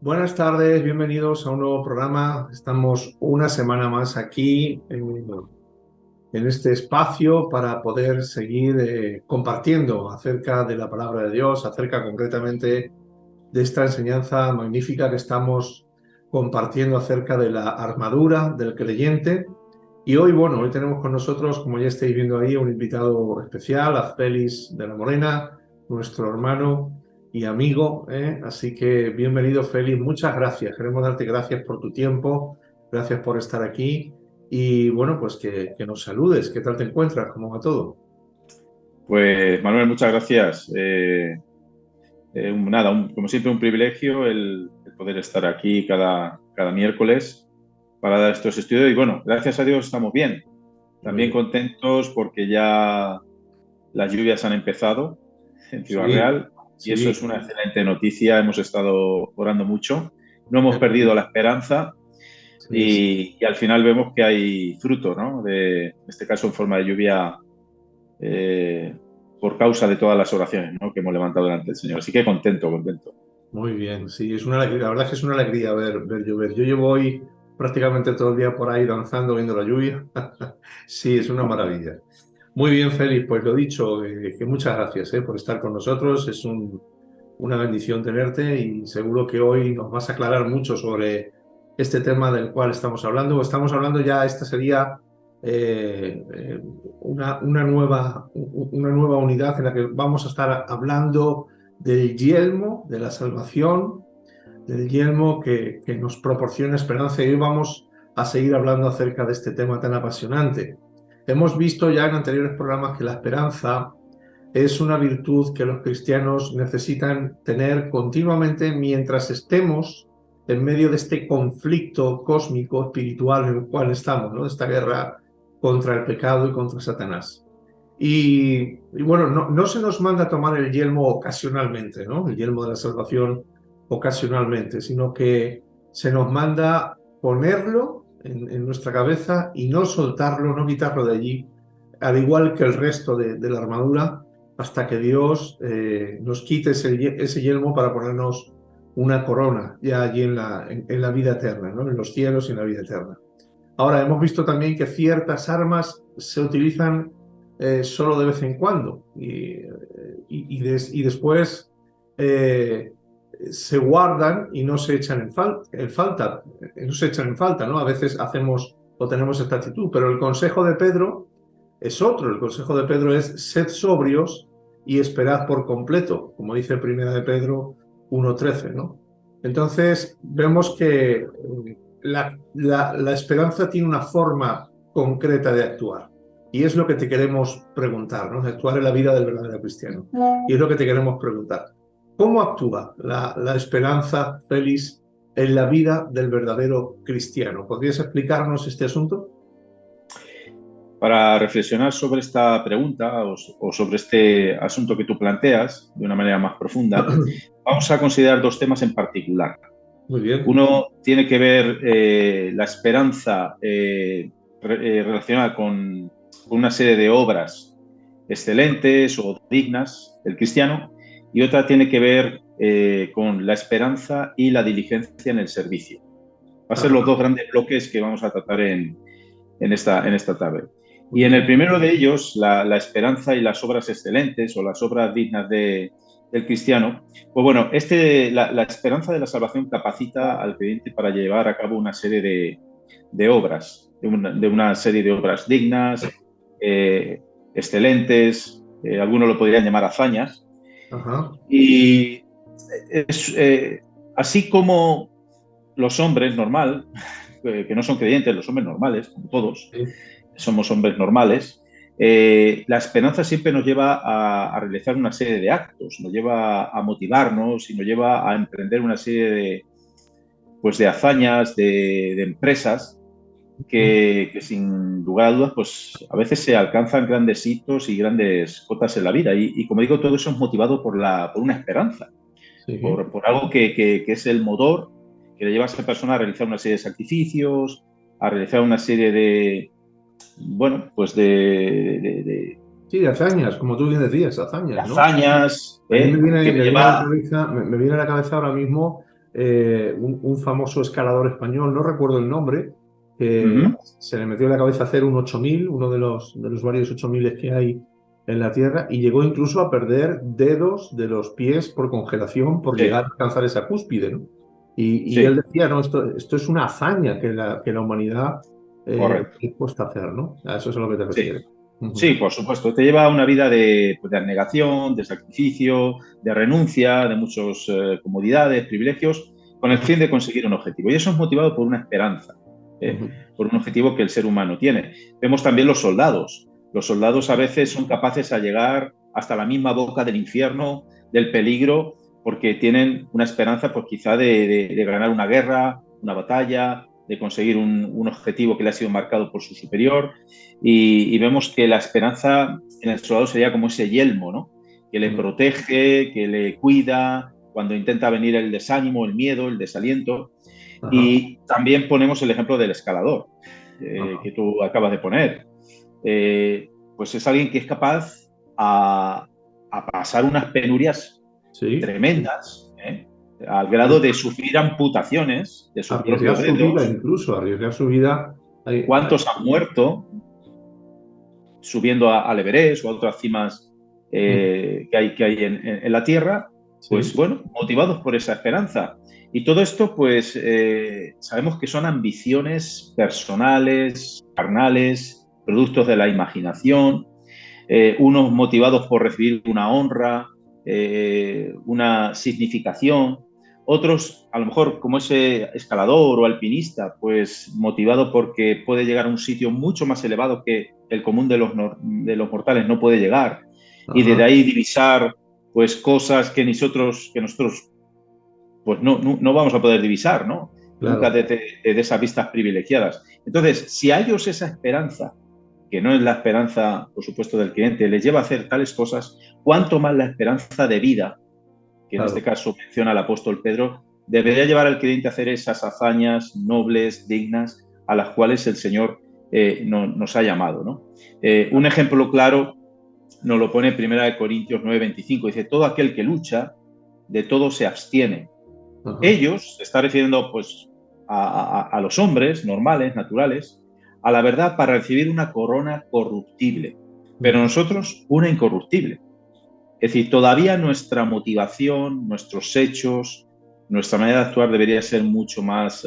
Buenas tardes, bienvenidos a un nuevo programa. Estamos una semana más aquí en este espacio para poder seguir compartiendo acerca de la palabra de Dios, acerca concretamente de esta enseñanza magnífica que estamos compartiendo acerca de la armadura del creyente. Y hoy, bueno, hoy tenemos con nosotros, como ya estáis viendo ahí, un invitado especial, a Félix de la Morena, nuestro hermano y amigo, ¿eh? Así que bienvenido, Félix, muchas gracias. Queremos darte gracias por tu tiempo, gracias por estar aquí y bueno, pues que nos saludes. ¿Qué tal te encuentras? ¿Cómo va todo? Pues Manuel, muchas gracias. Nada, como siempre un privilegio el poder estar aquí cada miércoles para dar estos estudios y bueno, gracias a Dios estamos bien. Muy También bien. contentos porque ya las lluvias han empezado en Ciudad Sí, Real y eso es sí. una excelente noticia. Hemos estado orando mucho, no hemos perdido la esperanza Sí, sí. y al final vemos que hay fruto, ¿no? En este caso en forma de lluvia eh, por causa de todas las oraciones, ¿no?, que hemos levantado delante del Señor. Así que contento, contento. Muy bien, sí, es una alegría. La verdad es que es una alegría ver llover. Yo llevo hoy prácticamente todo el día por ahí danzando, viendo la lluvia. Sí, es una maravilla. Muy bien, Félix, pues lo dicho, que muchas gracias por estar con nosotros. Es una bendición tenerte y seguro que hoy nos vas a aclarar mucho sobre este tema del cual estamos hablando. Estamos hablando ya, esta sería una nueva unidad en la que vamos a estar hablando del yelmo de la salvación, del yelmo que nos proporciona esperanza. Y hoy vamos a seguir hablando acerca de este tema tan apasionante. Hemos visto ya en anteriores programas que la esperanza es una virtud que los cristianos necesitan tener continuamente mientras estemos en medio de este conflicto cósmico espiritual en el cual estamos, ¿no? Esta guerra contra el pecado y contra Satanás. Y bueno, no se nos manda a tomar el yelmo ocasionalmente, ¿no? El yelmo de la salvación ocasionalmente, sino que se nos manda ponerlo en nuestra cabeza y no soltarlo, no quitarlo de allí, al igual que el resto de la armadura, hasta que Dios nos quite ese yelmo para ponernos una corona ya allí en la vida eterna, ¿no? En los cielos y en la vida eterna. Ahora, hemos visto también que ciertas armas se utilizan solo de vez en cuando y después eh, se guardan y no se echan en falta, no se echan en falta, ¿no? A veces hacemos o tenemos esta actitud, pero el consejo de Pedro es otro. El consejo de Pedro es sed sobrios y esperad por completo, como dice Primera de Pedro 1:13, ¿no? Entonces vemos que la esperanza tiene una forma concreta de actuar. Y es lo que te queremos preguntar, ¿no? De actuar en la vida del verdadero cristiano. Y es lo que te queremos preguntar. ¿Cómo actúa la esperanza, Félix, en la vida del verdadero cristiano? ¿Podrías explicarnos este asunto? Para reflexionar sobre esta pregunta o sobre este asunto que tú planteas de una manera más profunda, vamos a considerar dos temas en particular. Muy bien. Uno tiene que ver la esperanza relacionada con una serie de obras excelentes o dignas del cristiano, y otra tiene que ver con la esperanza y la diligencia en el servicio. Va a ser los Ajá, dos grandes bloques que vamos a tratar en esta tarde. muy Y en el bien. primero de ellos, la esperanza y las obras excelentes o las obras dignas del cristiano, pues bueno, la esperanza de la salvación capacita al creyente para llevar a cabo una serie de obras, de una serie de obras dignas, eh, excelentes, algunos lo podrían llamar hazañas, Ajá, y es, así como los hombres normal, que no son creyentes, los hombres normales, como todos, sí. somos hombres normales, la esperanza siempre nos lleva a realizar una serie de actos, nos lleva a motivarnos y nos lleva a emprender una serie pues de hazañas, de empresas que sin lugar a dudas, pues a veces se alcanzan grandes hitos y grandes cotas en la vida. Y como digo, todo eso es motivado por una esperanza, Sí. por algo que es el motor que le lleva a esa persona a realizar una serie de sacrificios, a realizar una serie bueno, pues Sí, de hazañas, como tú bien decías, de hazañas, ¿no? hazañas, A mí que me me viene a la lleva. cabeza, me viene a la cabeza ahora mismo, un famoso escalador español, no recuerdo el nombre, que Ujú. se le metió en la cabeza hacer un 8000, uno de los varios 8000 que hay en la Tierra, y llegó incluso a perder dedos de los pies por congelación por Sí, llegar a alcanzar esa cúspide, ¿no? Y él sí, decía, no, esto es una hazaña que la humanidad correcto. está dispuesta a hacer, ¿no? A eso es a lo que te Sí. refieres. Sí, Ujú. por supuesto. Te lleva a una vida de, pues, de abnegación, de sacrificio, de renuncia, de muchas comodidades, privilegios, con el Ajá. fin de conseguir un objetivo. Y eso es motivado por una esperanza, ¿eh? Ujú. Por un objetivo que el ser humano tiene. Vemos también los soldados. Los soldados a veces son capaces a llegar hasta la misma boca del infierno, del peligro, porque tienen una esperanza, pues quizá de ganar una guerra, una batalla, de conseguir un objetivo que le ha sido marcado por su superior. Y vemos que la esperanza en el soldado sería como ese yelmo, ¿no? Que le Ujú. protege, que le cuida cuando intenta venir el desánimo, el miedo, el desaliento. Ajá. Y también ponemos el ejemplo del escalador, Ajá. que tú acabas de poner. Pues es alguien que es capaz a pasar unas penurias Sí. tremendas, ¿eh? Al grado de sufrir amputaciones de sus Arriesgar propios su vida dedos. incluso, arriesgar su vida. ¿Cuántos han muerto subiendo al Everest o a otras cimas que hay en la Tierra? Pues Sí, bueno, motivados por esa esperanza. Y todo esto, pues sabemos que son ambiciones personales, carnales, productos de la imaginación, unos motivados por recibir una honra, una significación, otros, a lo mejor como ese escalador o alpinista, pues motivado porque puede llegar a un sitio mucho más elevado que el común de los mortales no puede llegar, y desde ajá, ahí divisar pues cosas que nosotros pues no vamos a poder divisar, ¿no? Nunca claro. de esas vistas privilegiadas. Entonces, si a ellos esa esperanza, que no es la esperanza, por supuesto, del cliente, les lleva a hacer tales cosas, cuanto más la esperanza de vida, que en este Claro. caso menciona el apóstol Pedro, debería llevar al cliente a hacer esas hazañas nobles, dignas, a las cuales el Señor nos ha llamado, ¿no? Un ejemplo claro nos lo pone en 1 Corintios 9:25, dice, todo aquel que lucha, de todo se abstiene. Ajá. Ellos, se está refiriendo pues a los hombres normales, naturales, a la verdad para recibir una corona corruptible, pero Ujú. nosotros una incorruptible. Es decir, todavía nuestra motivación, nuestros hechos, nuestra manera de actuar debería ser mucho más,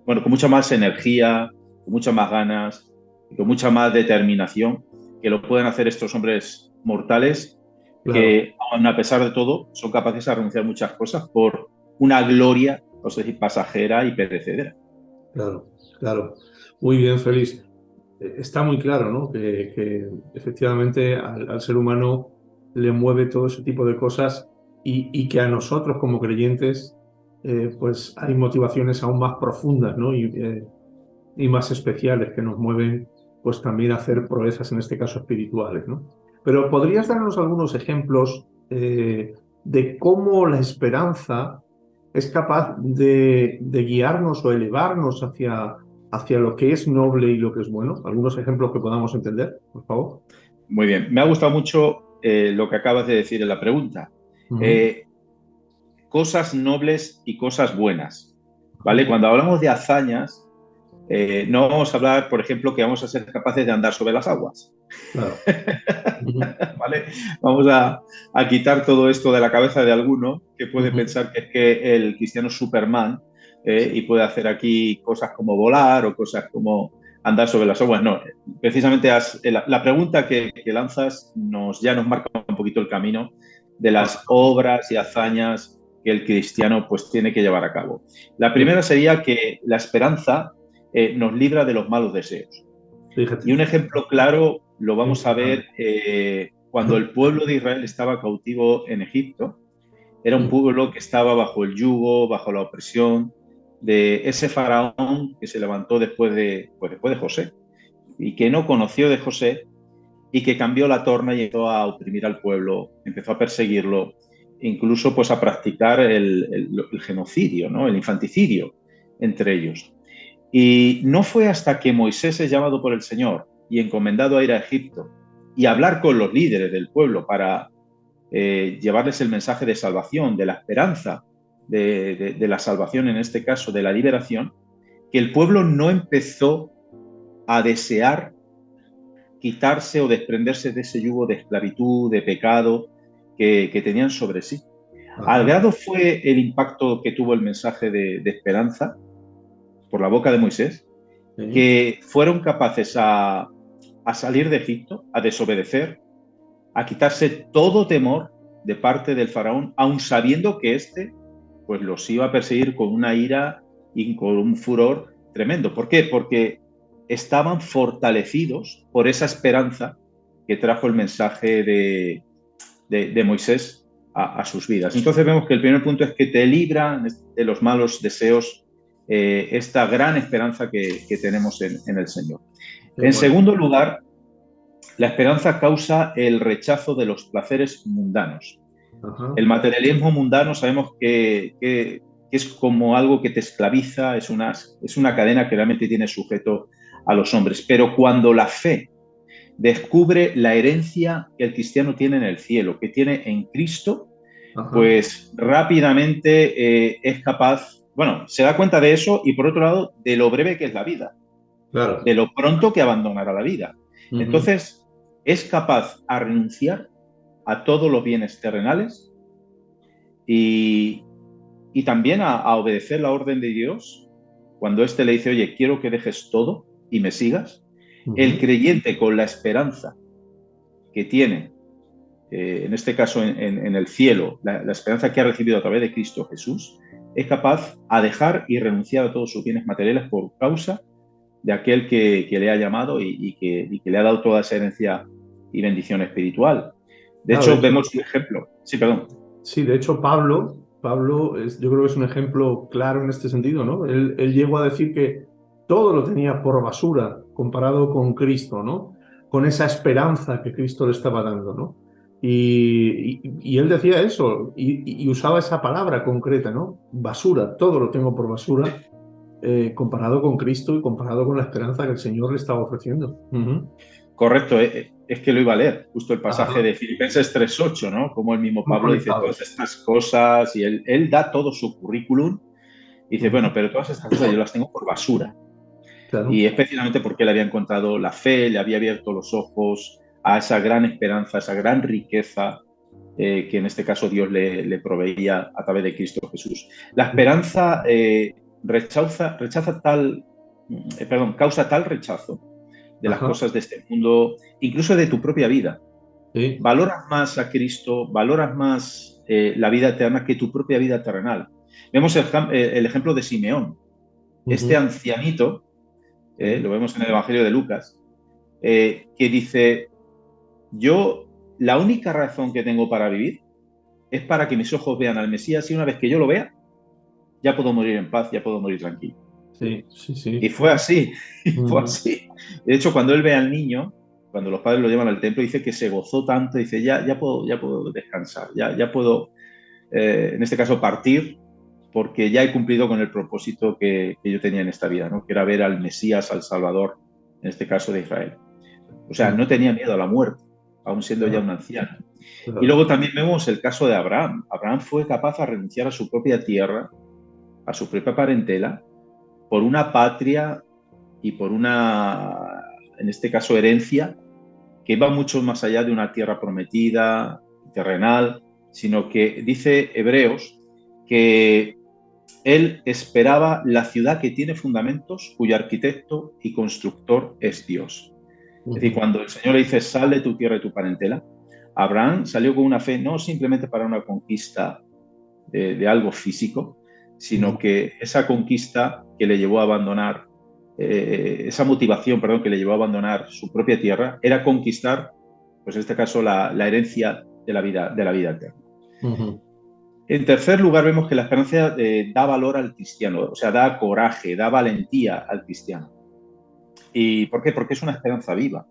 bueno, con mucha más energía, con muchas más ganas, con mucha más determinación que lo pueden hacer estos hombres mortales Claro, que, aun a pesar de todo, son capaces de renunciar a muchas cosas por una gloria, vamos a decir, pasajera y perecedera. claro, claro. Muy bien, Félix. Está muy claro, ¿no? Que efectivamente al ser humano le mueve todo ese tipo de cosas y que a nosotros como creyentes, pues hay motivaciones aún más profundas, ¿no? Y más especiales que nos mueven, pues también a hacer proezas, en este caso espirituales, ¿no? Pero ¿podrías darnos algunos ejemplos de cómo la esperanza es capaz de guiarnos o elevarnos hacia lo que es noble y lo que es bueno? Algunos ejemplos que podamos entender, por favor. Muy bien, me ha gustado mucho lo que acabas de decir en la pregunta. Ujú. Eh, Cosas nobles y cosas buenas, Ajá. ¿vale? Cuando hablamos de hazañas, no vamos a hablar, por ejemplo, que vamos a ser capaces de andar sobre las aguas. Claro. Ujú. ¿Vale? Vamos a quitar todo esto de la cabeza de alguno que puede Ujú. pensar que es que el cristiano es Superman, y puede hacer aquí cosas como volar o cosas como andar sobre las aguas. No, precisamente la pregunta que lanzas ya nos marca un poquito el camino de las Ajá. obras y hazañas que el cristiano pues tiene que llevar a cabo. La Sí, primera sería que la esperanza nos libra de los malos deseos. Y fíjate. un ejemplo claro lo Qué vamos a ver importante. cuando el pueblo de Israel estaba cautivo en Egipto. Era un Ujú. pueblo que estaba bajo el yugo, bajo la opresión de ese faraón que se levantó después de José y que no conoció de José y que cambió la torna y empezó a oprimir al pueblo, empezó a perseguirlo, incluso pues a practicar el genocidio, ¿no? El infanticidio entre ellos. Y no fue hasta que Moisés es llamado por el Señor y encomendado a ir a Egipto y hablar con los líderes del pueblo para llevarles el mensaje de salvación, de la esperanza, de la salvación, en este caso de la liberación, que el pueblo no empezó a desear quitarse o desprenderse de ese yugo de esclavitud, de pecado que tenían sobre sí. Al Ajá. grado fue el impacto que tuvo el mensaje de esperanza por la boca de Moisés, Sí. que fueron capaces a salir de Egipto, a desobedecer, a quitarse todo temor de parte del faraón, aun sabiendo que éste pues los iba a perseguir con una ira y con un furor tremendo. ¿Por qué? Porque estaban fortalecidos por esa esperanza que trajo el mensaje de Moisés a sus vidas. Entonces vemos que el primer punto es que te libra de los malos deseos esta gran esperanza que tenemos en el Señor. Qué En bueno. segundo lugar, la esperanza causa el rechazo de los placeres mundanos. Ajá. El materialismo mundano sabemos que es como algo que te esclaviza, es una cadena que realmente tiene sujeto a los hombres. Pero cuando la fe descubre la herencia que el cristiano tiene en el cielo, que tiene en Cristo, Ajá. pues rápidamente es capaz, bueno, se da cuenta de eso y por otro lado, de lo breve que es la vida, Claro. de lo pronto que abandonará la vida. Ujú. Entonces, es capaz a renunciar a todos los bienes terrenales y, y también a obedecer la orden de Dios cuando éste le dice, oye, quiero que dejes todo y me sigas. El Ujú. creyente con la esperanza que tiene, en este caso en el cielo, la esperanza que ha recibido a través de Cristo Jesús, es capaz a dejar y renunciar a todos sus bienes materiales por causa de aquel que le ha llamado y que le ha dado toda esa herencia y bendición espiritual. De Claro, de hecho, hecho, vemos un ejemplo. Sí, perdón. sí, de hecho, Pablo yo creo que es un ejemplo claro en este sentido, ¿no? Él llegó a decir que todo lo tenía por basura comparado con Cristo, ¿no? Con esa esperanza que Cristo le estaba dando, ¿no? Y él decía eso, y usaba esa palabra concreta, ¿no? Basura, todo lo tengo por basura, comparado con Cristo y comparado con la esperanza que el Señor le estaba ofreciendo. Ujú. Correcto, es que lo iba a leer, justo el pasaje Ajá. de Filipenses 3:8, ¿no? Como el mismo Muy Pablo dice todas conectados. estas cosas y él da todo su currículum y dice, bueno, Ujú. pero todas estas cosas yo las tengo por basura. Claro. Y especialmente porque él había encontrado la fe, le había abierto los ojos a esa gran esperanza, a esa gran riqueza que en este caso Dios le proveía a través de Cristo Jesús. La esperanza causa tal rechazo de las Ajá. cosas de este mundo, incluso de tu propia vida. Sí. Valoras más a Cristo, valoras más la vida eterna que tu propia vida terrenal. Vemos el ejemplo de Simeón, este Ujú. ancianito, lo Sí. vemos en el Evangelio de Lucas, que dice, yo la única razón que tengo para vivir es para que mis ojos vean al Mesías y una vez que yo lo vea, ya puedo morir en paz, ya puedo morir tranquilo. Sí, sí, Y sí. fue así, y fue Ujú. así. De hecho, cuando él ve al niño, cuando los padres lo llevan al templo, dice que se gozó tanto, dice, ya puedo descansar, ya puedo, en este caso, partir, porque ya he cumplido con el propósito que yo tenía en esta vida, ¿no? Que era ver al Mesías, al Salvador, en este caso de Israel. O sea, no Ujú. tenía miedo a la muerte, aún siendo ya Claro, un anciano. Y claro. luego también vemos el caso de Abraham. Abraham fue capaz de renunciar a su propia tierra, a su propia parentela, por una patria y por una, en este caso, herencia que va mucho más allá de una tierra prometida, terrenal, sino que dice Hebreos que él esperaba la ciudad que tiene fundamentos, cuyo arquitecto y constructor es Dios. Es decir, Ujú. cuando el Señor le dice, sal de tu tierra y tu parentela, Abraham salió con una fe no simplemente para una conquista de algo físico, sino Ujú. que esa conquista que le llevó a abandonar, esa motivación, perdón, que le llevó a abandonar su propia tierra, era conquistar, pues en este caso, la herencia de la vida eterna. Ujú. En tercer lugar, vemos que la esperanza da valor al cristiano, o sea, da coraje, da valentía al cristiano. ¿Y por qué? Porque es una esperanza viva.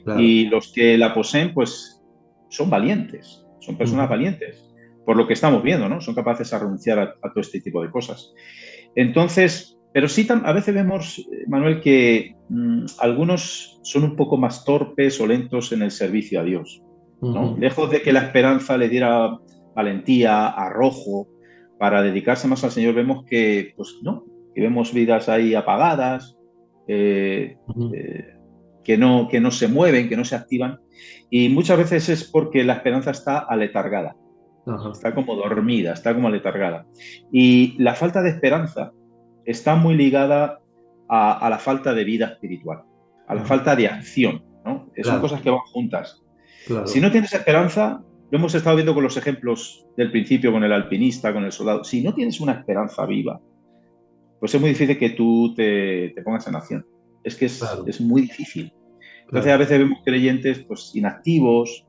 Claro. Y los que la poseen, pues son valientes, son personas Ujú. valientes, por lo que estamos viendo, ¿no? Son capaces a renunciar a todo este tipo de cosas. Entonces, pero sí, a veces vemos, Manuel, que algunos son un poco más torpes o lentos en el servicio a Dios, ¿no? Ujú. Lejos de que la esperanza le diera valentía, arrojo, para dedicarse más al Señor, vemos que, pues no, que vemos vidas ahí apagadas, eh, eh, que no se mueven, que no se activan. Y muchas veces es porque la esperanza está aletargada, Ajá. está como dormida, está como aletargada. Y la falta de esperanza está muy ligada a la falta de vida espiritual, a la Ajá. falta de acción, ¿no? Son Claro, cosas que van juntas. Si claro, no tienes esperanza, lo hemos estado viendo con los ejemplos del principio, con el alpinista, con el soldado, si no tienes una esperanza viva, pues es muy difícil que tú te pongas en acción. Es que claro, es muy difícil. Entonces a claro. veces vemos creyentes pues inactivos,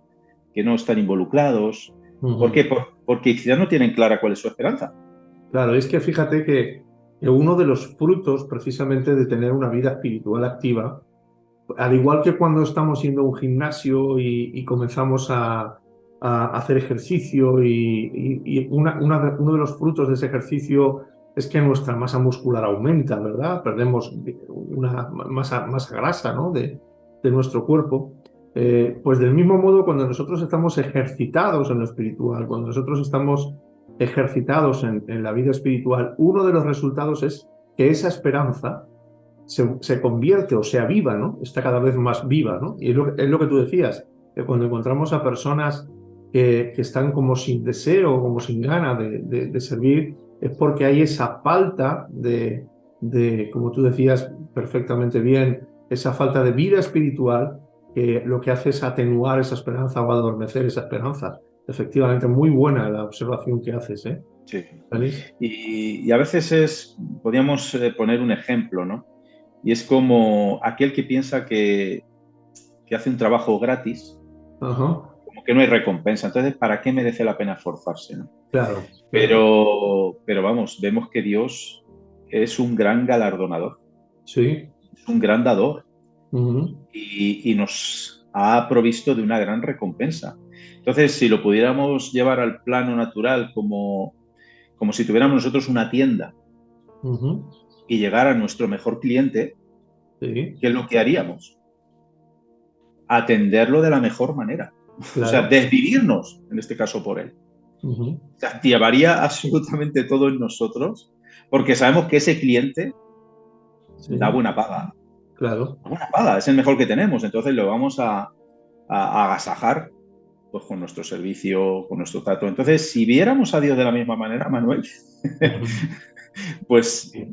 que no están involucrados. ¿Por Ujú. qué? Porque quizás no tienen clara cuál es su esperanza. Claro, es que fíjate que uno de los frutos precisamente de tener una vida espiritual activa, al igual que cuando estamos yendo a un gimnasio y comenzamos a hacer ejercicio y uno de los frutos de ese ejercicio es que nuestra masa muscular aumenta, ¿verdad? Perdemos una masa grasa, ¿no? de nuestro cuerpo. Pues del mismo modo, cuando nosotros estamos ejercitados en lo espiritual, cuando nosotros estamos ejercitados en la vida espiritual, uno de los resultados es que esa esperanza se convierte o se aviva, ¿no? Está cada vez más viva, ¿no? Y es lo que tú decías, que cuando encontramos a personas que están como sin deseo, como sin gana de servir, es porque hay esa falta como tú decías perfectamente bien, esa falta de vida espiritual que lo que hace es atenuar esa esperanza o adormecer esa esperanza. Efectivamente, muy buena la observación que haces, ¿eh? Sí. ¿Feliz? Y a veces podríamos poner un ejemplo, ¿no? Y es como aquel que piensa que hace un trabajo gratis, Ajá, como que no hay recompensa. Entonces, ¿para qué merece la pena esforzarse, ¿no? claro, claro. Pero vamos, vemos que Dios es un gran galardonador, Sí. es un gran dador Ujú. y nos ha provisto de una gran recompensa. Entonces, si lo pudiéramos llevar al plano natural como si tuviéramos nosotros una tienda Ujú. y llegar a nuestro mejor cliente, Sí, ¿qué es lo que haríamos? Atenderlo de la mejor manera. O sea, claro. desvivirnos, en este caso, por él. Ujú. Se activaría absolutamente todo en nosotros porque sabemos que ese cliente da Sí, buena paga. claro. Da buena paga, es el mejor que tenemos. Entonces lo vamos a agasajar pues, con nuestro servicio, con nuestro trato. Entonces, si viéramos a Dios de la misma manera, Manuel, Ujú. pues Sí.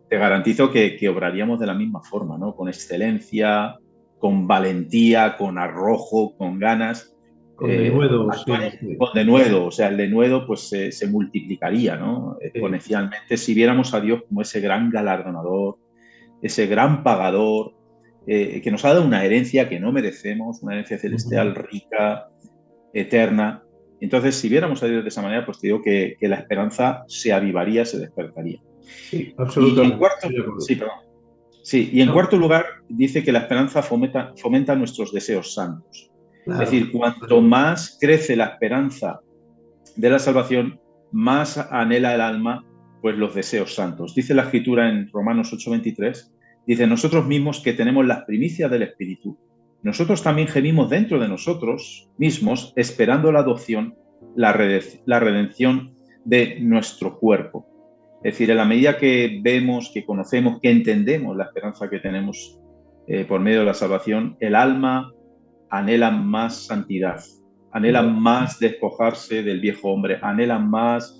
te garantizo que obraríamos de la misma forma, ¿no? Con excelencia, con valentía, con arrojo, con ganas, Con denuedo, actuar sí, sí. con denuedo. O sea, el denuedo pues se multiplicaría, ¿no? Sí. Exponencialmente si viéramos a Dios como ese gran galardonador, ese gran pagador, que nos ha dado una herencia que no merecemos, una herencia Ujú. celestial rica, eterna. Entonces, si viéramos a Dios de esa manera, pues te digo que la esperanza se avivaría, se despertaría. Sí, Y en absolutamente. cuarto, Estoy de acuerdo. sí, perdón. Sí, y en No, cuarto lugar, dice que la esperanza fomenta nuestros deseos santos. Es claro. decir, cuanto más crece la esperanza de la salvación, más anhela el alma pues los deseos santos. Dice la escritura en Romanos 8:23, dice, nosotros mismos que tenemos las primicias del Espíritu, nosotros también gemimos dentro de nosotros mismos, esperando la adopción, la redención de nuestro cuerpo. Es decir, en la medida que vemos, que conocemos, que entendemos la esperanza que tenemos por medio de la salvación, el alma anhela más santidad, anhela Ya. más despojarse del viejo hombre, anhela más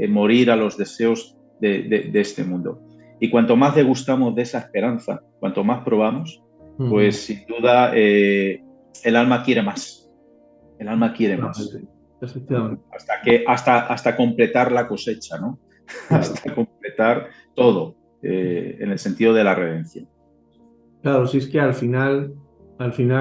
morir a los deseos de este mundo. Y cuanto más degustamos de esa esperanza, cuanto más probamos, Ujú. pues sin duda el alma quiere más, el alma quiere más, Efectivamente. Efectivamente. hasta completar la cosecha, ¿no? Claro. Hasta completar todo en el sentido de la redención. Claro, si es que al final,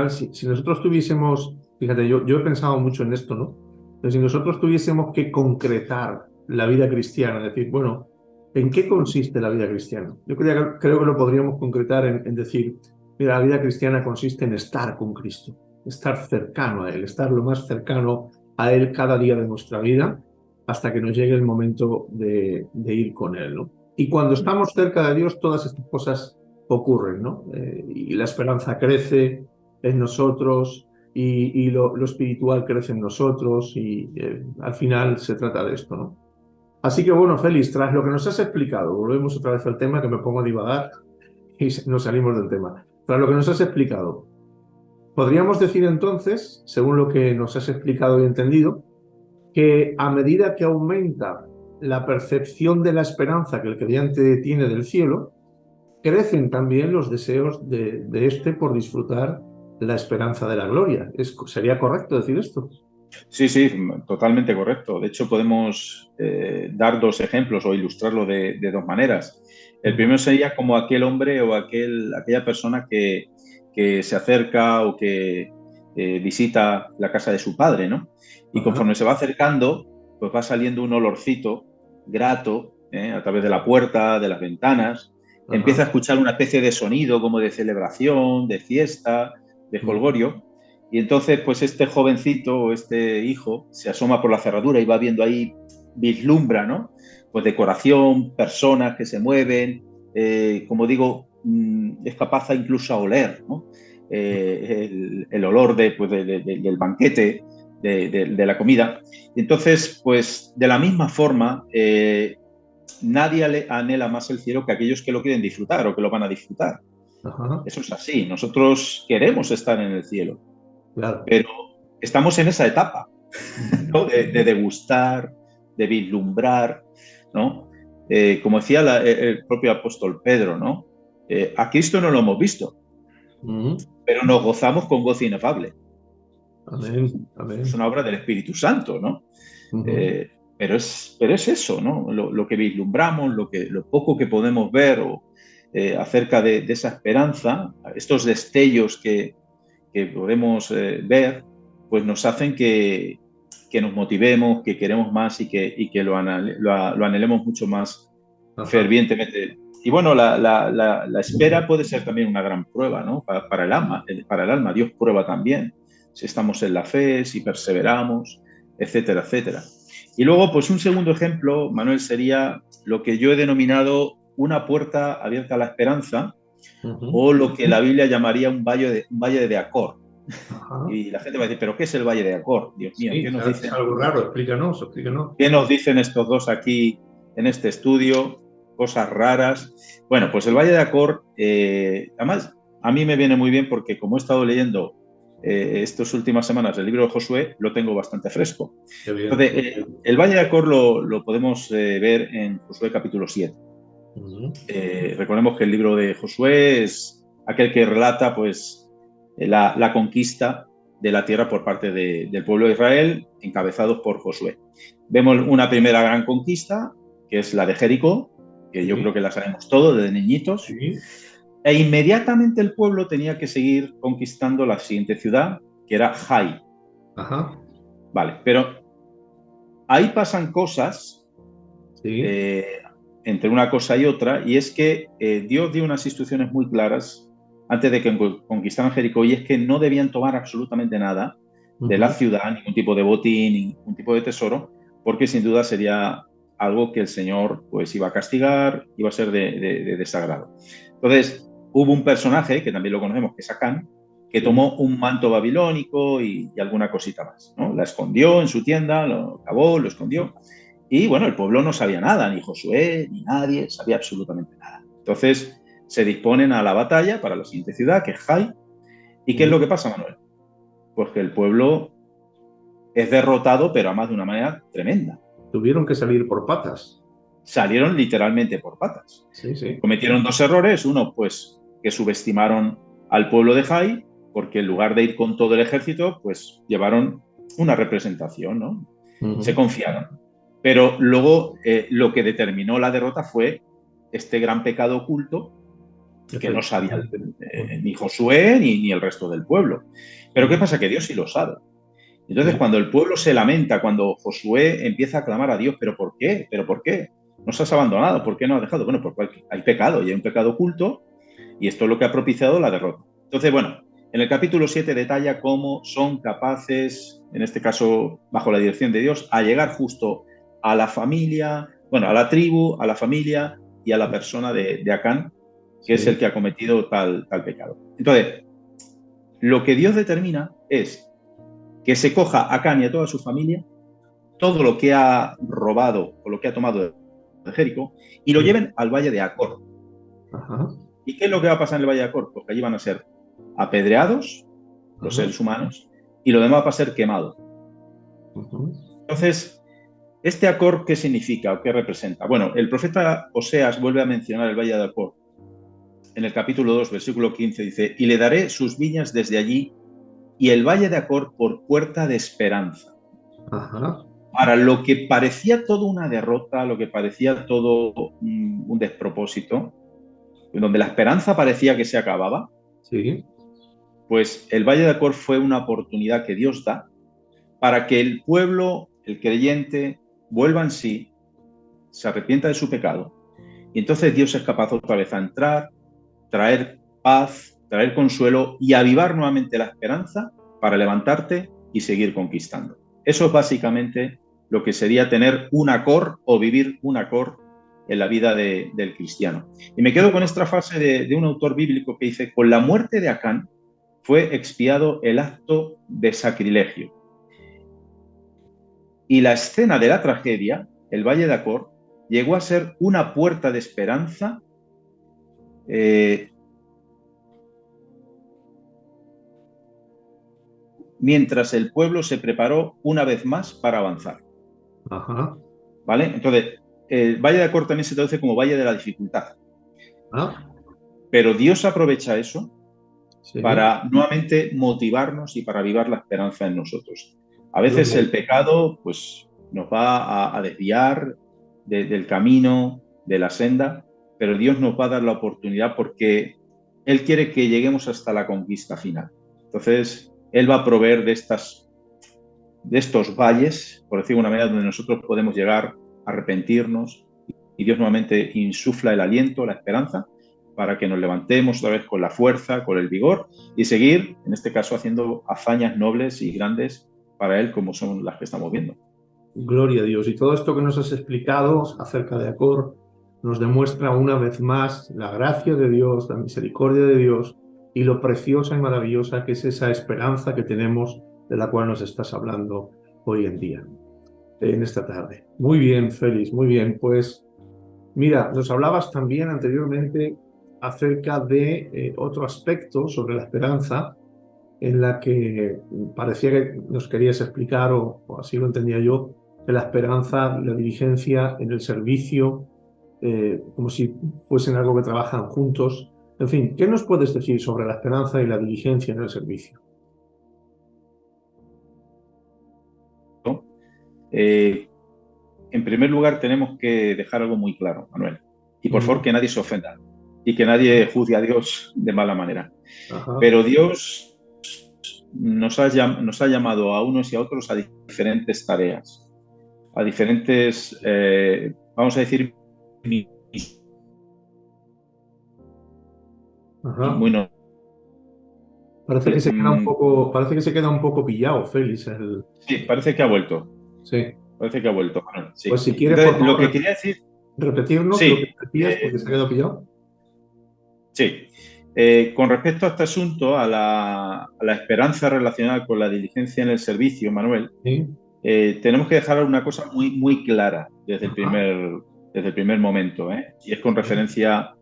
si nosotros tuviésemos, fíjate, yo he pensado mucho en esto, ¿no? Pero si nosotros tuviésemos que concretar la vida cristiana, decir, bueno, ¿en qué consiste la vida cristiana? Yo creo que lo podríamos concretar en decir, mira, la vida cristiana consiste en estar con Cristo, estar cercano a Él, estar lo más cercano a Él cada día de nuestra vida hasta que nos llegue el momento de ir con Él, ¿no? Y cuando estamos cerca de Dios, todas estas cosas ocurren, ¿no? Y la esperanza crece en nosotros y lo espiritual crece en nosotros y al final se trata de esto, ¿no? Así que bueno, Félix, tras lo que nos has explicado, volvemos otra vez al tema, que me pongo a divagar y nos salimos del tema. Tras lo que nos has explicado, podríamos decir entonces, según lo que nos has explicado y entendido, que a medida que aumenta la percepción de la esperanza que el creyente tiene del cielo, crecen también los deseos de éste por disfrutar la esperanza de la gloria. ¿Sería correcto decir esto? Sí, sí, totalmente correcto. De hecho, podemos dar dos ejemplos o ilustrarlo de dos maneras. El primero sería como aquel hombre o aquella persona que se acerca o que visita la casa de su padre, ¿no? Y Ajá, conforme se va acercando, pues va saliendo un olorcito grato, a través de la puerta, de las ventanas. Empieza ajá. a escuchar una especie de sonido como de celebración, de fiesta, de jolgorio. Y entonces, pues este jovencito o este hijo se asoma por la cerradura y va viendo ahí, vislumbra, ¿no? Pues decoración, personas que se mueven, como digo, es capaz incluso a oler, ¿no? El olor del banquete, de la comida. Entonces, pues de la misma forma, nadie anhela más el cielo que aquellos que lo quieren disfrutar o que lo van a disfrutar. Ajá, Eso es así. Nosotros queremos estar en el cielo, claro. pero estamos en esa etapa, ¿no? De degustar, de vislumbrar, ¿no? Como decía el propio apóstol Pedro, ¿no? A Cristo no lo hemos visto, Ujú. pero nos gozamos con gozo inefable. Amén, Es amén. una obra del Espíritu Santo, ¿no? Ujú. Eh, pero es eso, ¿no? Lo que vislumbramos, lo poco que podemos ver acerca de esa esperanza, estos destellos que podemos ver, pues nos hacen que nos motivemos, que queremos más y que lo anhelemos mucho más Ajá. fervientemente. Y bueno, la espera puede ser también una gran prueba, ¿no? Para el alma, para el alma. Dios prueba también si estamos en la fe, si perseveramos, etcétera, etcétera. Y luego, pues un segundo ejemplo, Manuel, sería lo que yo he denominado una puerta abierta a la esperanza, Ujú. o lo que la Biblia llamaría un valle de Acor. Ajá. Y la gente va a decir, ¿pero qué es el Valle de Acor? Dios mío, Sí, es algo raro, explícanos, explícanos. qué nos dicen estos dos aquí en este estudio? Cosas raras. Bueno, pues el Valle de Acor, además, a mí me viene muy bien porque como he estado leyendo estas últimas semanas el libro de Josué, lo tengo bastante fresco. Qué bien. Entonces, el Valle de Acor lo podemos ver en Josué capítulo 7. Ujú. Recordemos que el libro de Josué es aquel que relata pues la conquista de la tierra por parte del pueblo de Israel, encabezados por Josué. Vemos una primera gran conquista, que es la de Jericó, que yo creo Sí, que la sabemos todos desde niñitos, sí. e inmediatamente el pueblo tenía que seguir conquistando la siguiente ciudad, que era Jai. Ajá. Vale, pero ahí pasan cosas Sí. eh, entre una cosa y otra, y es que Dios dio unas instrucciones muy claras antes de que conquistaran Jericó, y es que no debían tomar absolutamente nada de la Ujú. ciudad, ningún tipo de botín, ningún tipo de tesoro, porque sin duda sería algo que el Señor pues iba a castigar, iba a ser de desagrado. Entonces, hubo un personaje, que también lo conocemos, que es Acán, que Sí. tomó un manto babilónico y alguna cosita más, ¿no? La escondió en su tienda, lo cavó, lo escondió, y bueno, el pueblo no sabía nada, ni Josué, ni nadie, sabía absolutamente nada. Entonces se disponen a la batalla para la siguiente ciudad, que es Jai. ¿Y qué es lo Ujú. que pasa, Manuel? Pues que el pueblo es derrotado, pero además de una manera tremenda. Tuvieron que salir por patas. Salieron literalmente por patas. Sí, sí. Cometieron dos errores. Uno, pues que subestimaron al pueblo de Jai, porque en lugar de ir con todo el ejército, pues llevaron una representación, ¿no? Se Ujú. confiaron. Pero luego lo que determinó la derrota fue este gran pecado oculto que no sabía Efectivamente. Ujú. ni Josué ni el resto del pueblo. Pero ¿qué Ujú. pasa? Que Dios sí lo sabe. Entonces, Sí. cuando el pueblo se lamenta, cuando Josué empieza a clamar a Dios, ¿pero por qué? ¿Pero por qué? Nos has abandonado, ¿por qué no has dejado? Bueno, porque hay pecado y hay un pecado oculto y esto es lo que ha propiciado la derrota. Entonces, bueno, en el capítulo 7 detalla cómo son capaces, en este caso bajo la dirección de Dios, a llegar justo a la familia, bueno, a la tribu, a la familia y a la persona de Acán, que es el Sí. que ha cometido tal pecado. Entonces, lo que Dios determina es que se coja a Acán y a toda su familia, todo lo que ha robado o lo que ha tomado de Jericó y lo lleven al valle de Acor. Ajá. ¿Y qué es lo que va a pasar en el valle de Acor? Pues que allí van a ser apedreados los Ajá. seres humanos y lo demás va a ser quemado. Ajá. Entonces, ¿este Acor qué significa o qué representa? Bueno, el profeta Oseas vuelve a mencionar el valle de Acor. En el capítulo 2, versículo 15, dice: y le daré sus viñas desde allí y el valle de Acor por puerta de esperanza. Ajá. Para lo que parecía todo una derrota, lo que parecía todo un despropósito, donde la esperanza parecía que se acababa, Sí. pues el Valle de Acor fue una oportunidad que Dios da para que el pueblo, el creyente, vuelva en sí, se arrepienta de su pecado, y entonces Dios es capaz otra vez a entrar, traer paz, traer consuelo y avivar nuevamente la esperanza para levantarte y seguir conquistando. Eso es básicamente lo que sería tener un Acor o vivir un Acor en la vida del cristiano. Y me quedo con esta frase de un autor bíblico que dice: con la muerte de Acán fue expiado el acto de sacrilegio. Y la escena de la tragedia, el Valle de Acor, llegó a ser una puerta de esperanza mientras el pueblo se preparó una vez más para avanzar. Ajá. ¿Vale? Entonces, el Valle de Acor también se traduce como Valle de la Dificultad. Ah, Pero Dios aprovecha eso sí. para nuevamente motivarnos y para avivar la esperanza en nosotros. A veces Gloria. el pecado pues, nos va a desviar del camino, de la senda, pero Dios nos va a dar la oportunidad porque Él quiere que lleguemos hasta la conquista final. Entonces, Él va a proveer de estos valles, por decirlo de una manera, donde nosotros podemos llegar a arrepentirnos y Dios nuevamente insufla el aliento, la esperanza, para que nos levantemos otra vez con la fuerza, con el vigor y seguir, en este caso, haciendo hazañas nobles y grandes para Él como son las que estamos viendo. Gloria a Dios. Y todo esto que nos has explicado acerca de Acor nos demuestra una vez más la gracia de Dios, la misericordia de Dios y lo preciosa y maravillosa que es esa esperanza que tenemos de la cual nos estás hablando hoy en día, en esta tarde. Muy bien, Félix, muy bien. Pues mira, nos hablabas también anteriormente acerca de otro aspecto sobre la esperanza en la que parecía que nos querías explicar, o así lo entendía yo, de la esperanza, la diligencia en el servicio, como si fuesen algo que trabajan juntos. En fin, ¿qué nos puedes decir sobre la esperanza y la diligencia en el servicio? ¿No? En primer lugar, tenemos que dejar algo muy claro, Manuel. Y por favor, que nadie se ofenda y que nadie juzgue a Dios de mala manera. Ajá. Pero Dios nos ha llamado a unos y a otros a diferentes tareas, a diferentes, vamos a decir, Ajá. muy no. Parece que se queda un poco pillado, Félix. Sí, parece que ha vuelto. Sí. Parece que ha vuelto. Bueno, Pues sí. si quieres, por Entonces, lo favor, que quería decir, repetirnos lo que sí, decías porque se ha quedado pillado. sí. Con respecto a este asunto, a la esperanza relacionada con la diligencia en el servicio, Manuel, Sí. tenemos que dejar una cosa muy, muy clara Ajá. desde el primer momento, ¿eh? Y es con Sí. referencia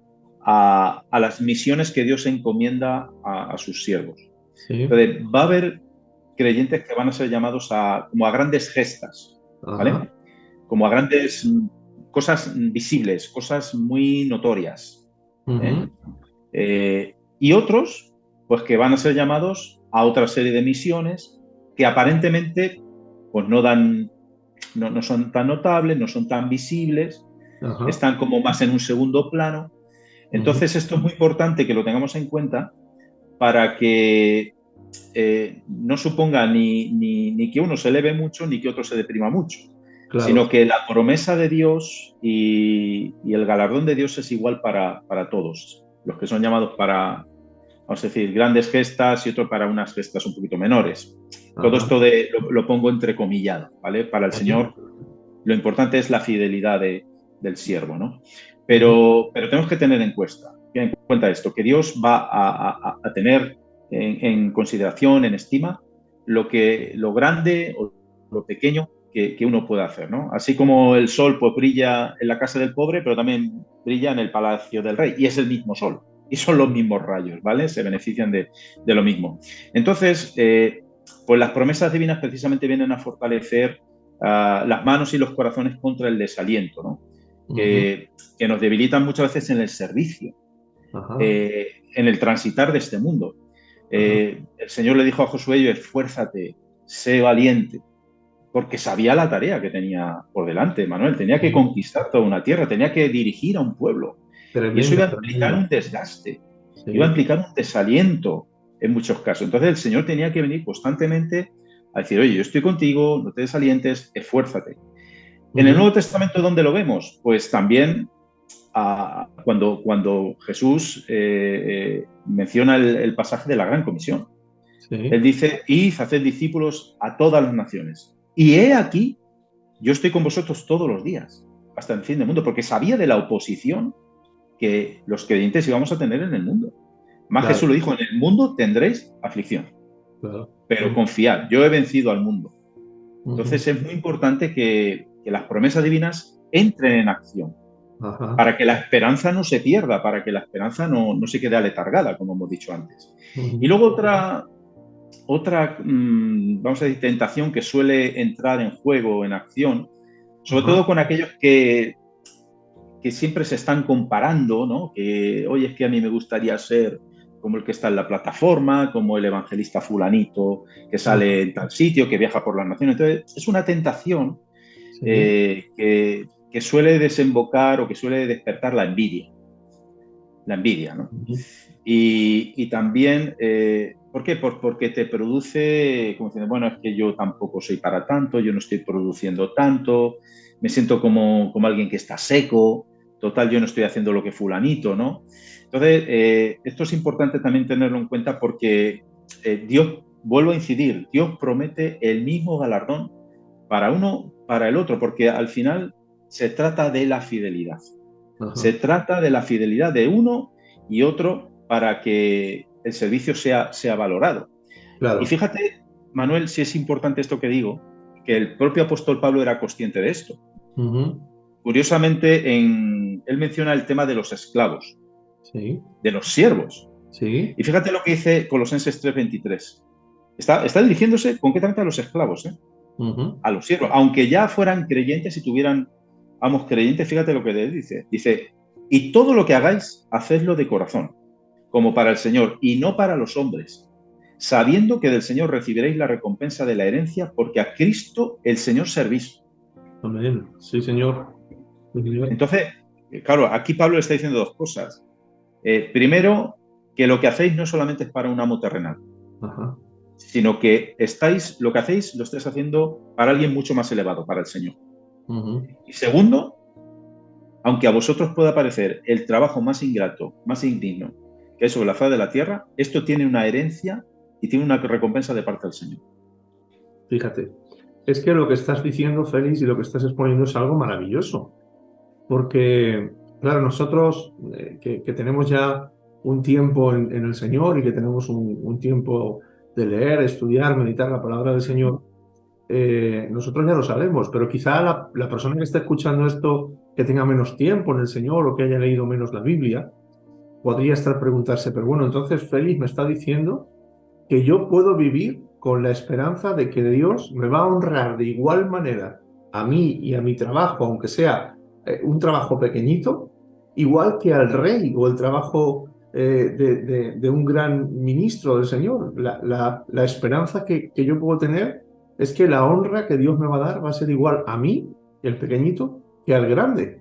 a las misiones que Dios encomienda a sus siervos. Sí. Entonces, va a haber creyentes que van a ser llamados como a grandes gestas, Ajá. ¿vale? Como a grandes cosas visibles, cosas muy notorias, ¿eh? Ujú. Y otros, pues que van a ser llamados a otra serie de misiones que aparentemente pues no son tan notables, no son tan visibles, Ajá. están como más en un segundo plano. Ujú. Entonces esto es muy importante que lo tengamos en cuenta para que no suponga ni que uno se eleve mucho ni que otro se deprima mucho, Claro. sino que la promesa de Dios y el galardón de Dios es igual para todos, los que son llamados para, vamos a decir, grandes gestas y otros para unas gestas un poquito menores. Todo Ajá. esto lo pongo entrecomillado, ¿vale? Para el Ajá. Señor lo importante es la fidelidad del siervo, ¿no? Ujú. Pero tenemos que tener en cuenta esto, que Dios va a tener en consideración, en estima, lo grande o lo pequeño que uno puede hacer, ¿no? Así como el sol pues, brilla en la casa del pobre, pero también brilla en el palacio del rey, y es el mismo sol, y son los mismos rayos, ¿vale? Se benefician de lo mismo. Entonces, pues las promesas divinas precisamente vienen a fortalecer las manos y los corazones contra el desaliento, ¿no? Ujú. Que nos debilitan muchas veces en el servicio, Ajá, en el transitar de este mundo. ajá. El Señor le dijo a Josué, esfuérzate, sé valiente, porque sabía la tarea que tenía por delante, Manuel. Tenía que Ujú. conquistar toda una tierra, tenía que dirigir a un pueblo. Y eso Tremendo, iba a implicar un tremendo. desgaste, iba a Sí. implicar un desaliento en muchos casos. Entonces el Señor tenía que venir constantemente a decir, oye, yo estoy contigo, no te desalientes, esfuérzate. En el Ujú. Nuevo Testamento, ¿dónde lo vemos? Pues también cuando Jesús menciona el pasaje de la Gran Comisión. Él Sí. dice, id, haced discípulos a todas las naciones. Y he aquí, yo estoy con vosotros todos los días, hasta el fin del mundo, porque sabía de la oposición que los creyentes íbamos a tener en el mundo. Más Jesús Claro, lo dijo, en el mundo tendréis aflicción, claro. pero Ujú. confiad, yo he vencido al mundo. Ujú. Entonces es muy importante que las promesas divinas entren en acción, Ajá. para que la esperanza no se pierda, para que la esperanza no se quede aletargada, como hemos dicho antes. Y Ujú. luego otra vamos a decir, tentación que suele entrar en juego, en acción, sobre Ajá. todo con aquellos que siempre se están comparando, ¿no? Que, oye, es que a mí me gustaría ser como el que está en la plataforma, como el evangelista fulanito que sale Ajá. en tal sitio, que viaja por las naciones. Entonces, es una tentación Sí. que suele desembocar o que suele despertar la envidia, ¿no? Ujú. Y también, ¿por qué? Porque te produce, como diciendo, bueno, es que yo tampoco soy para tanto, yo no estoy produciendo tanto, me siento como alguien que está seco, total, yo no estoy haciendo lo que fulanito, ¿no? Entonces, esto es importante también tenerlo en cuenta porque Dios, vuelvo a incidir, Dios promete el mismo galardón para uno, para el otro, porque al final se trata de la fidelidad. Se Ajá. trata de la fidelidad de uno y otro para que el servicio sea valorado. Y Claro. fíjate, Manuel, si es importante esto que digo, que el propio apóstol Pablo era consciente de esto. Ujú. Curiosamente, él menciona el tema de los esclavos, Sí. de los siervos. Sí. Y fíjate lo que dice Colosenses 3:23. Está dirigiéndose concretamente a los esclavos, Ujú. a los siervos, aunque ya fueran creyentes y tuvieran, vamos, creyentes, fíjate lo que le dice. Dice, y todo lo que hagáis, hacedlo de corazón, como para el Señor y no para los hombres, sabiendo que del Señor recibiréis la recompensa de la herencia, porque a Cristo el Señor servís. Amén. Sí, señor. Sí, señor. Entonces, claro, aquí Pablo le está diciendo dos cosas. Primero, que lo que hacéis no solamente es para un amo terrenal, Ajá. sino que lo que hacéis lo estáis haciendo para alguien mucho más elevado, para el Señor. Ujú. Y segundo, aunque a vosotros pueda parecer el trabajo más ingrato, más indigno que hay sobre la faz de la tierra, esto tiene una herencia y tiene una recompensa de parte del Señor. Fíjate. Es que lo que estás diciendo, Félix, y lo que estás exponiendo es algo maravilloso. Porque, claro, nosotros que tenemos ya un tiempo en el Señor y que tenemos un tiempo de leer, estudiar, meditar la palabra del Señor, nosotros ya lo sabemos, pero quizá la persona que está escuchando esto, que tenga menos tiempo en el Señor o que haya leído menos la Biblia, podría estar preguntarse, pero bueno, entonces Félix me está diciendo que yo puedo vivir con la esperanza de que Dios me va a honrar de igual manera a mí y a mi trabajo, aunque sea un trabajo pequeñito, igual que al rey o el trabajo de un gran ministro del Señor. La esperanza que yo puedo tener es que la honra que Dios me va a dar va a ser igual a mí, el pequeñito, que al grande.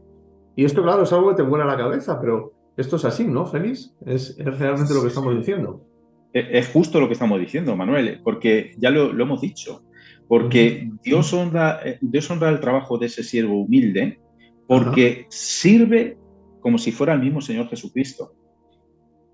Y esto, claro, es algo que te vuela la cabeza, pero esto es así, ¿no, Félix? Es realmente lo que estamos diciendo. Es justo lo que estamos diciendo, Manuel, porque ya lo hemos dicho, Ujú. porque Dios honra el trabajo de ese siervo humilde Ajá. porque sirve como si fuera el mismo Señor Jesucristo.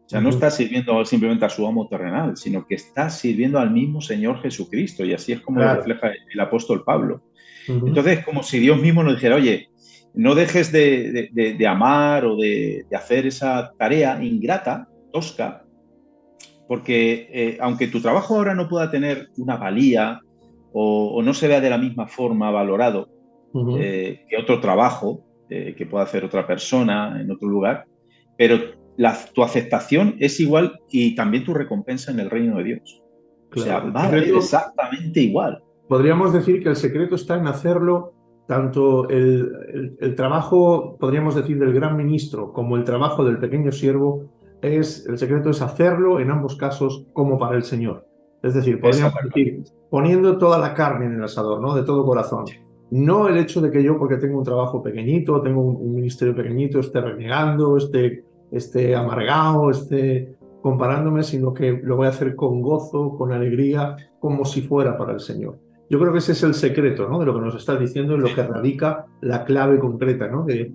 O sea, no Ujú. está sirviendo simplemente a su amo terrenal, sino que está sirviendo al mismo Señor Jesucristo. Y así es como lo Claro. refleja el apóstol Pablo. Ujú. Entonces, como si Dios mismo nos dijera, oye, no dejes de amar o de hacer esa tarea ingrata, tosca, porque aunque tu trabajo ahora no pueda tener una valía o no se vea de la misma forma valorado Ujú. que otro trabajo que pueda hacer otra persona en otro lugar, pero tu aceptación es igual y también tu recompensa en el reino de Dios. O sea, Claro, el va a valer secreto, exactamente igual. podríamos decir que el secreto está en hacerlo, tanto el trabajo, podríamos decir, del gran ministro como el trabajo del pequeño siervo, el secreto es hacerlo en ambos casos como para el Señor. Es decir, Esa es podríamos la clave. decir, poniendo toda la carne en el asador, ¿no? De todo corazón. No el hecho de que yo, porque tengo un trabajo pequeñito, tengo un ministerio pequeñito, esté renegando, esté amargado, esté comparándome, sino que lo voy a hacer con gozo, con alegría, como si fuera para el Señor. Yo creo que ese es el secreto, ¿no? De lo que nos estás diciendo, en lo que radica la clave concreta, ¿no? De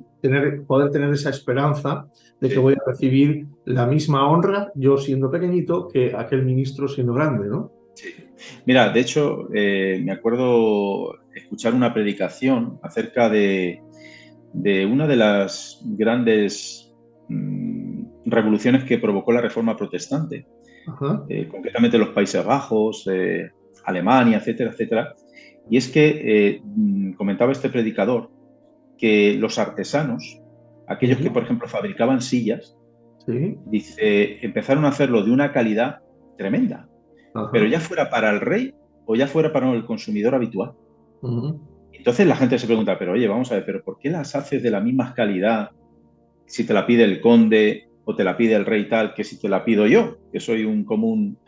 poder tener esa esperanza de que Sí. voy a recibir la misma honra, yo siendo pequeñito, que aquel ministro siendo grande, ¿no? Sí. Mira, de hecho, me acuerdo escuchar una predicación acerca de una de las grandes revoluciones que provocó la Reforma Protestante, Ajá. concretamente los Países Bajos, Alemania, etcétera, etcétera. Y es que comentaba este predicador que los artesanos, aquellos que, Ujú. por ejemplo, fabricaban sillas, Sí. dice, empezaron a hacerlo de una calidad tremenda, pero Ajá. ya fuera para el rey o ya fuera para el consumidor habitual. Ujú. Entonces la gente se pregunta, pero oye, vamos a ver, ¿pero por qué las haces de la misma calidad si te la pide el conde o te la pide el rey tal que si te la pido yo, que soy un común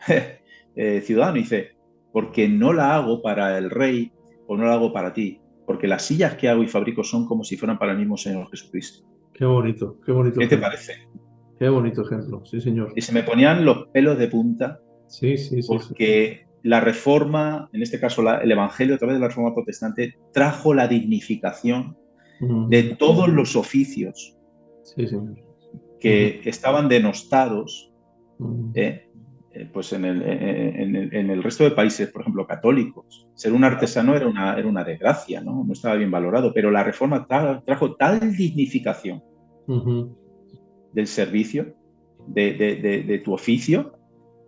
ciudadano? Y dice, porque no la hago para el rey o no la hago para ti, porque las sillas que hago y fabrico son como si fueran para el mismo Señor Jesucristo. Qué bonito ¿Qué te ejemplo. parece? Qué bonito ejemplo, sí, señor. Y se me ponían los pelos de punta Sí, sí, sí, sí. porque la reforma, en este caso el Evangelio a través de la reforma protestante, trajo la dignificación de Ujú. todos los oficios Sí, señor. Ujú. que estaban denostados Ujú. ¿eh? Pues en el resto de países, por ejemplo, católicos. Ser un artesano era una desgracia, ¿no? No estaba bien valorado, pero la reforma trajo tal dignificación Ujú. del servicio, de tu oficio,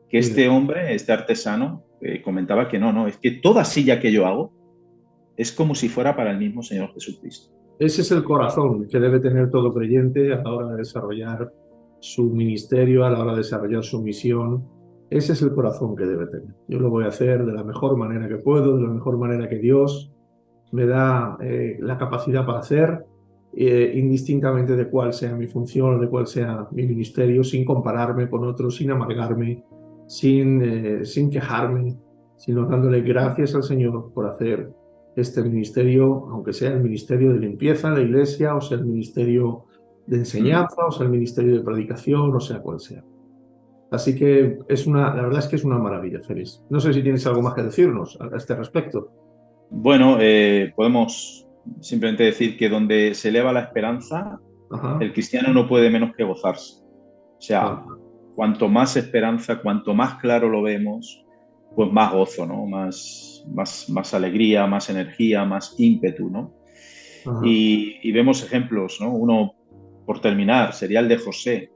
que Sí. este hombre, este artesano, comentaba que no, es que toda silla que yo hago es como si fuera para el mismo Señor Jesucristo. Ese es el corazón que debe tener todo creyente a la hora de desarrollar su ministerio, a la hora de desarrollar su misión. Ese es el corazón que debe tener. Yo lo voy a hacer de la mejor manera que puedo, de la mejor manera que Dios me da la capacidad para hacer, indistintamente de cuál sea mi función o de cuál sea mi ministerio, sin compararme con otros, sin amargarme, sin quejarme, sino dándole gracias al Señor por hacer este ministerio, aunque sea el ministerio de limpieza en la iglesia, o sea el ministerio de Mm. enseñanza, o sea el ministerio de predicación, o sea cual sea. Así que la verdad es que es una maravilla, Félix. No sé si tienes algo más que decirnos a este respecto. Bueno, podemos simplemente decir que donde se eleva la esperanza, Ajá. el cristiano no puede menos que gozarse. O sea, Ajá. cuanto más esperanza, cuanto más claro lo vemos, pues más gozo, ¿no? Más alegría, más energía, más ímpetu, ¿no? Ajá. Y vemos ejemplos, ¿no? Uno, por terminar, sería el de José.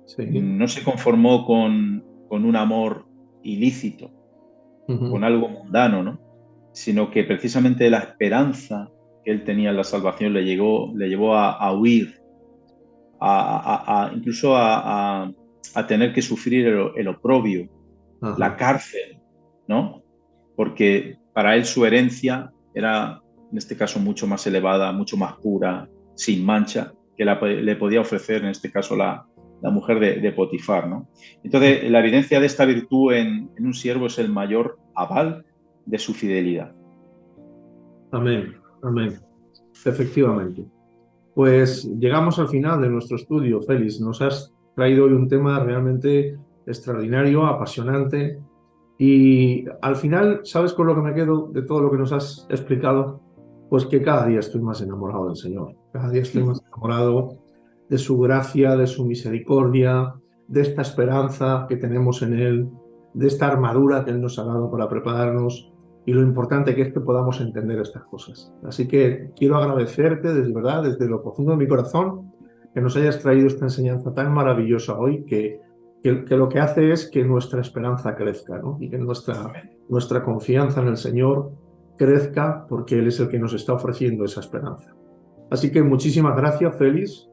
Sí. No se conformó con un amor ilícito, con Ujú. algo mundano, ¿no? Sino que precisamente la esperanza que él tenía en la salvación le llevó a huir, incluso a tener que sufrir el oprobio, la Ajá. cárcel, ¿no? Porque para él su herencia era, en este caso, mucho más elevada, mucho más pura, sin mancha, que le podía ofrecer, en este caso, la mujer de Potifar, ¿no? Entonces, la evidencia de esta virtud en un siervo es el mayor aval de su fidelidad. Amén. Amén. Efectivamente. Pues llegamos al final de nuestro estudio, Félix. Nos has traído hoy un tema realmente extraordinario, apasionante. Y al final, ¿sabes con lo que me quedo de todo lo que nos has explicado? Pues que cada día estoy más enamorado del Señor. Cada día estoy más enamorado de su gracia, de su misericordia, de esta esperanza que tenemos en Él, de esta armadura que Él nos ha dado para prepararnos y lo importante que es que podamos entender estas cosas. Así que quiero agradecerte desde verdad, desde lo profundo de mi corazón, que nos hayas traído esta enseñanza tan maravillosa hoy que lo que hace es que nuestra esperanza crezca, ¿no? Y que nuestra confianza en el Señor crezca, porque Él es el que nos está ofreciendo esa esperanza. Así que muchísimas gracias, Félix.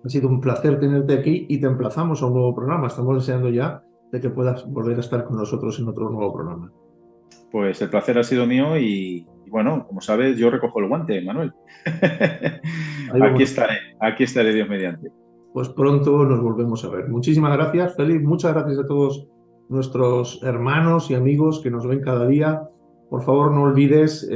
Ha sido un placer tenerte aquí y te emplazamos a un nuevo programa. Estamos deseando ya de que puedas volver a estar con nosotros en otro nuevo programa. Pues el placer ha sido mío y bueno, como sabes, yo recojo el guante, Manuel. Aquí estaré Dios mediante. Pues pronto nos volvemos a ver. Muchísimas gracias, Félix. Muchas gracias a todos nuestros hermanos y amigos que nos ven cada día. Por favor, no olvides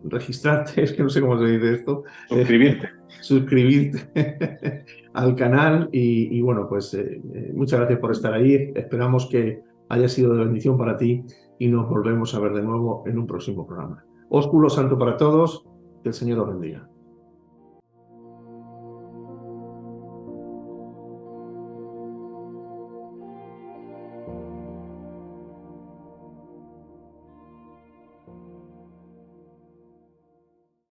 registrarte, es que no sé cómo se dice esto. Suscribirte. Suscribirte al canal y bueno, pues muchas gracias por estar ahí. Esperamos que haya sido de bendición para ti y nos volvemos a ver de nuevo en un próximo programa. Ósculo santo para todos, que el Señor os bendiga.